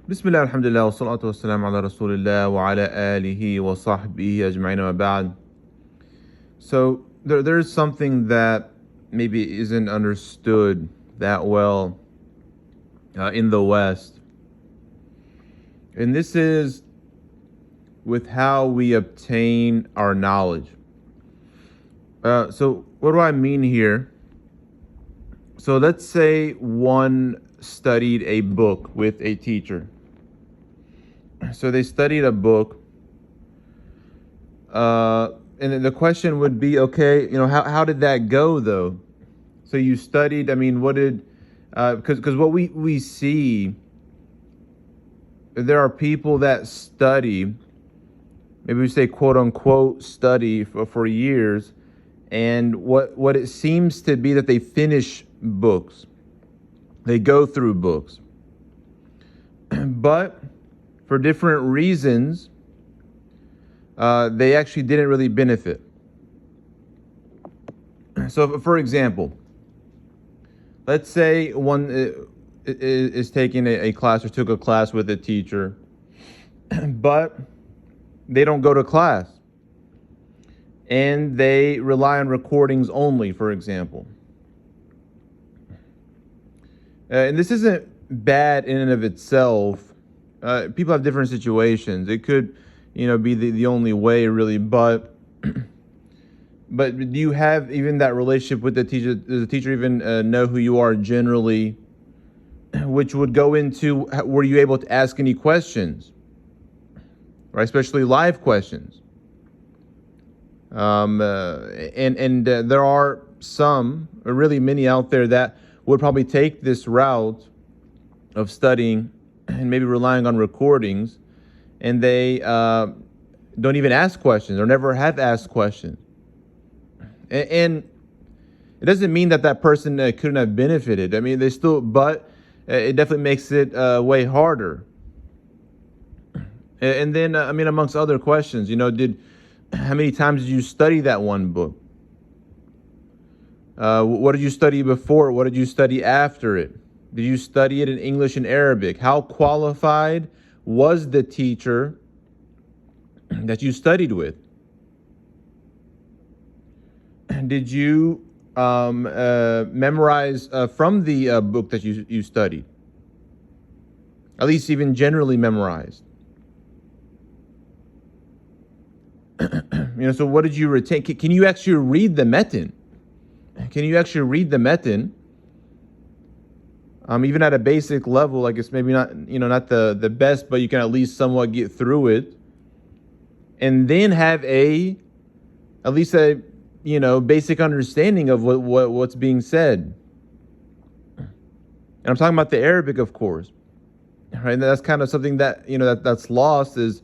Bismillah, alhamdulillah, wa salatu wa salam ala rasulillah wa ala alihi wa sahbihi ajma'in wa ba'd. So there's something that maybe isn't understood that well in the West. And this is with how we obtain our knowledge. So what do I mean here? So let's say one studied a book with a teacher. So they studied a book, and then the question would be, okay, how did that go though? So you studied. I mean, what did? Because what we see, there are people that study, maybe we say quote unquote study for years, and what it seems to be that they finish books, they go through books, but for different reasons, they actually didn't really benefit. So, for example, let's say one is taking a class or took a class with a teacher, but they don't go to class and they rely on recordings only, for example. And this isn't bad in and of itself. People have different situations. It could, be the only way, really. But do you have even that relationship with the teacher? Does the teacher even know who you are generally? Which would go into, were you able to ask any questions, right? Especially live questions. And there are some, or really many out there that would probably take this route of studying and maybe relying on recordings, and they don't even ask questions or never have asked questions. And it doesn't mean that person couldn't have benefited. I mean, they still, but it definitely makes it way harder. And then, amongst other questions, how many times did you study that one book? What did you study before? What did you study after it? Did you study it in English and Arabic? How qualified was the teacher that you studied with? Did you memorize from the book that you studied? At least even generally memorized. So what did you retain? Can you actually read the metin? Can you actually read the metin? Even at a basic level, like it's maybe not, not the best, but you can at least somewhat get through it. And then have at least a, basic understanding of what's being said. And I'm talking about the Arabic, of course. Right? And that's kind of something that, that's lost is,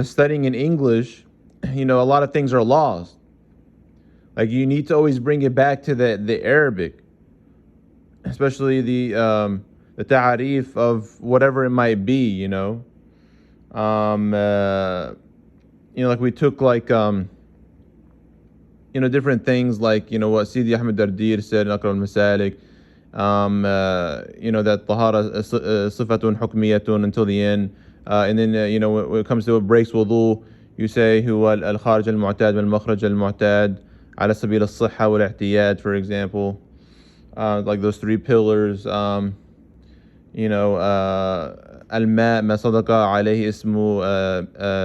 studying in English, a lot of things are lost. Like you need to always bring it back to the Arabic, especially the ta'arif of whatever it might be, like we took different things like, what Sidi Ahmed Dardir said in Aqra al-Masalik, that tahara sifatun hukmiyatun until the end. And then, when it comes to what breaks wudu, you say, huwa al-kharij al-mu'tad wal-makhraj al-mu'tad ala sabil al-sihha wal-ihtiyad, for example. Like those three pillars, al-ma' ma sadaqa alayhi ismu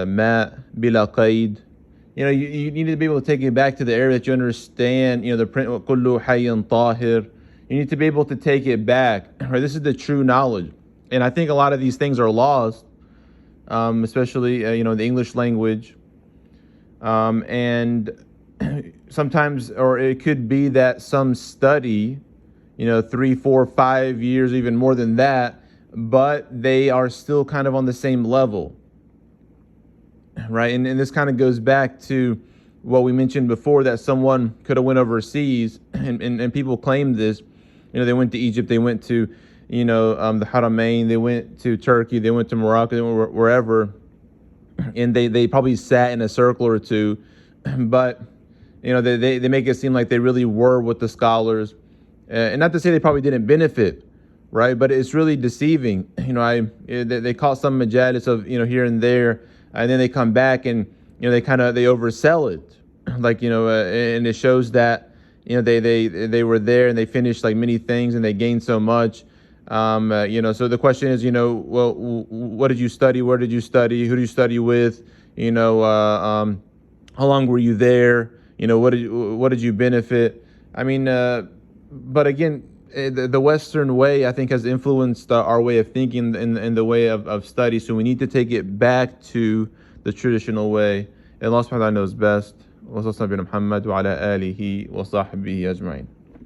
ma' bila qaid. You need to be able to take it back to the area that you understand, the print, kullu hayyan tahir. You need to be able to take it back. Right? This is the true knowledge. And I think a lot of these things are lost, especially, the English language. And sometimes, or it could be that some study, 3, 4, 5 years, even more than that, but they are still kind of on the same level, right? And this kind of goes back to what we mentioned before, that someone could have went overseas, and people claim this, they went to Egypt, they went to, the Haramain, they went to Turkey, they went to Morocco, they went wherever, and they probably sat in a circle or two, but, they make it seem like they really were with the scholars. And not to say they probably didn't benefit, right? But it's really deceiving. They call some majalis of here and there, and then they come back and they oversell it, like and it shows that they were there and they finished like many things and they gained so much. So the question is, well, what did you study? Where did you study? Who did you study with? How long were you there? What did you benefit? But again, the Western way, I think, has influenced our way of thinking in the way of study. So we need to take it back to the traditional way. And Allah subhanahu wa ta'ala knows best. Wa sallallahu ala Muhammad wa ala alihi wa sahbihi ajma'in.